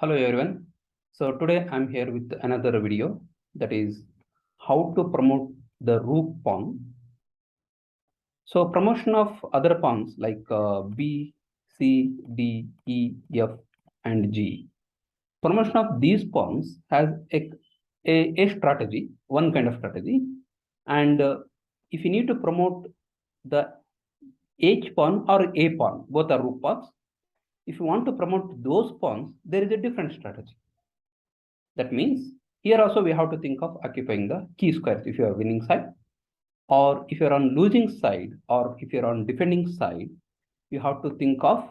Hello everyone. So today I'm here with another video, that is how to promote the Rook pawn. So promotion of other pawns like B, C, D, E, F and G. Promotion of these pawns has a strategy, one kind of strategy. And if you need to promote the H pawn or A pawn, both are Rook pawns. If you want to promote those pawns, there is a different strategy. That means here also we have to think of occupying the key squares if you are winning side, or if you're on losing side, or if you're on defending side, you have to think of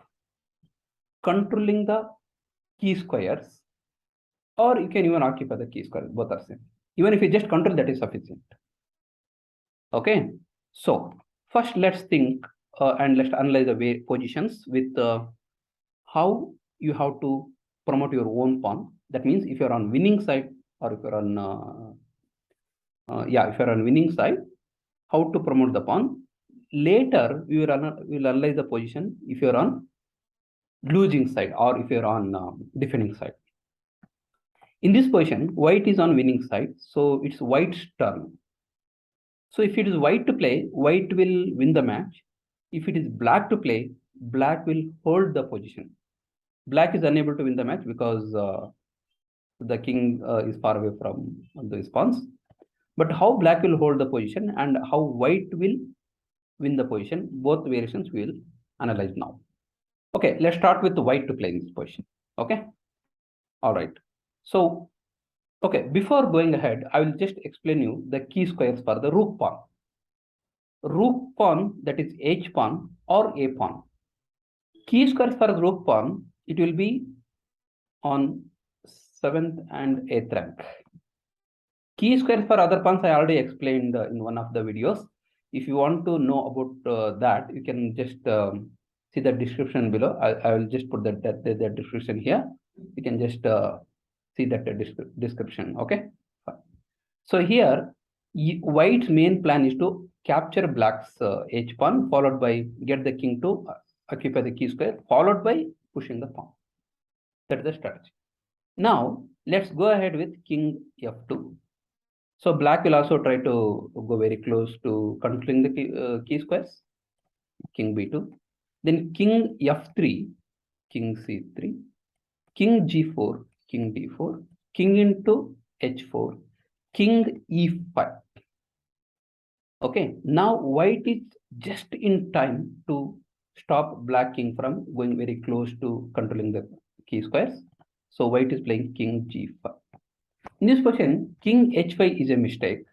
controlling the key squares, or you can even occupy the key squares, both are same. Even if you just control, that is sufficient. Okay, so first let's think and let's analyze the way positions with how you have to promote your own pawn. That means if you're on winning side, or if you're on if you're on winning side, how to promote the pawn. Later we will analyze the position if you're on losing side or if you're on defending side. In this position, white is on winning side, so it's white's turn. So if it is white to play, white will win the match. If it is black to play, black will hold the position. Black is unable to win the match because the king is far away from the pawns. But how black will hold the position and how white will win the position, both variations we will analyze now. Okay, let's start with the white to play in this position. Okay, all right. So, okay, before going ahead, I will just explain you the key squares for the rook pawn. Rook pawn, that is H pawn or A pawn. Key squares for rook pawn, it will be on 7th and 8th rank. Key squares for other pawns I already explained in one of the videos. If you want to know about that, you can just see the description below. I will just put the description here. You can just see that description. Okay. So here, white's main plan is to capture black's H pawn, followed by get the king to occupy the key square, followed by pushing the pawn. That is the strategy. Now let's go ahead with king F2. So black will also try to go very close to controlling the key squares. King B2, then king F3, king C3, king G4, king D4, king into H4, king E5. Okay, now white is just in time to stop black king from going very close to controlling the key squares. So white is playing king G5. In this position, king H5 is a mistake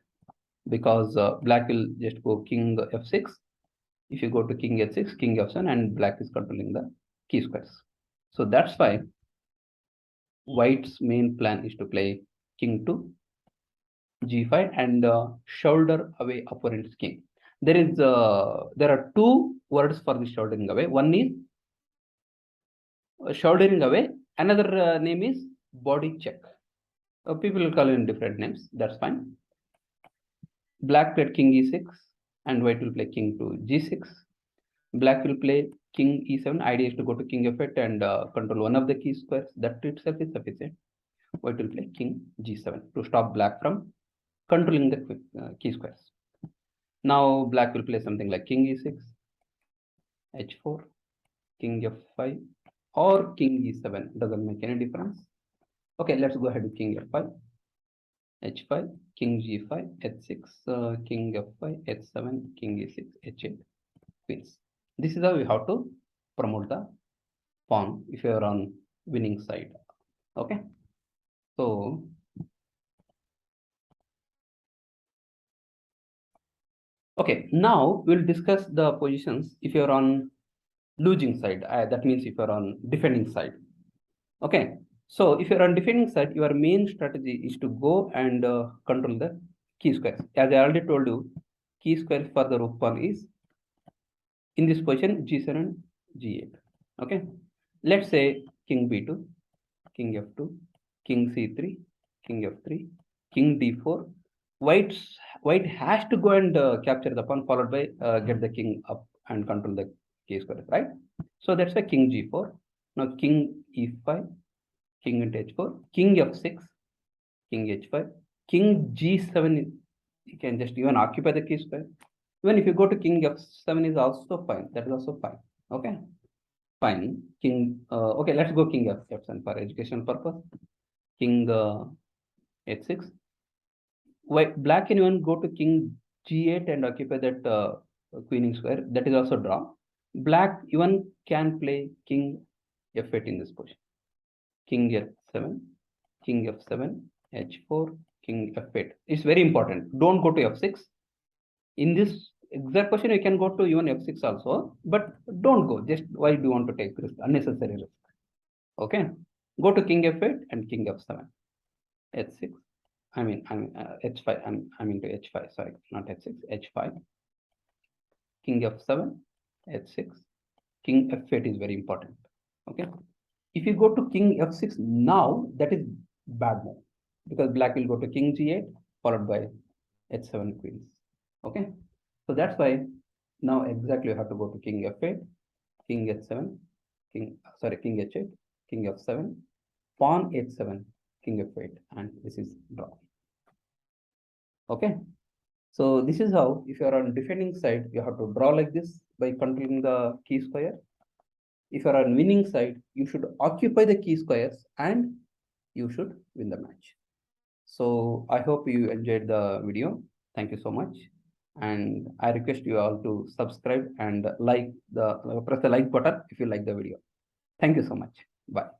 because black will just go king F6. If you go to king H6, king F7, and black is controlling the key squares. So that's why white's main plan is to play king to G5 and shoulder away opponent's king. There are two words for the shouldering away. One is shouldering away. Another name is body check. People will call it in different names. That's fine. Black played king E6 and white will play king to G6. Black will play king E7. Idea is to go to king F8 and control one of the key squares. That itself is sufficient. White will play king G7 to stop black from controlling the key squares. Now black will play something like king E6, H4, king F5, or king E7. Doesn't make any difference. Okay, let's go ahead with king F5, H5, king G5, H6, king F5, H7, king E6, H8, queens. This is how we have to promote the pawn if you are on winning side. Okay, so okay, now we'll discuss the positions if you're on losing side. That means if you're on defending side. Okay, so if you're on defending side, your main strategy is to go and control the key squares. As I already told you, key square for the rook pawn is in this position G7, G8. Okay, let's say king B2, king F2, king C3, king F3, king D4. White has to go and capture the pawn, followed by get the king up and control the key square, right? So that's why king G4. Now king E5, king into h4, king f6, king h5, king g7. You can just even occupy the key square. Even if you go to king f7 is also fine. That is also fine. Okay, fine. King. Okay, let's go king f7 for education purpose. King h6. White black can even go to king g8 and occupy that queening square. That is also draw. Black even can play king f8 in this position. King f7, king f7, h4, king f8. It's very important. Don't go to f6. In this exact position, you can go to even f6 also, but don't go. Just why do you want to take risk? Unnecessary risk. Okay. Go to king f8 and king f7, h6. I'm h5. I'm into h5. Sorry, not h6. h5. King f7, h6. King f8 is very important. Okay. If you go to king f6 now, that is bad move because black will go to king g8 followed by h7 queens. Okay. So that's why now exactly you have to go to king f8, king h7, king h8, king f7, pawn h7, king f8, and this is draw. Okay. So this is how, if you are on defending side, you have to draw like this by controlling the key square. If you are on winning side, you should occupy the key squares and you should win the match. So I hope you enjoyed the video. Thank you so much. And I request you all to subscribe and press the like button if you like the video. Thank you so much. Bye.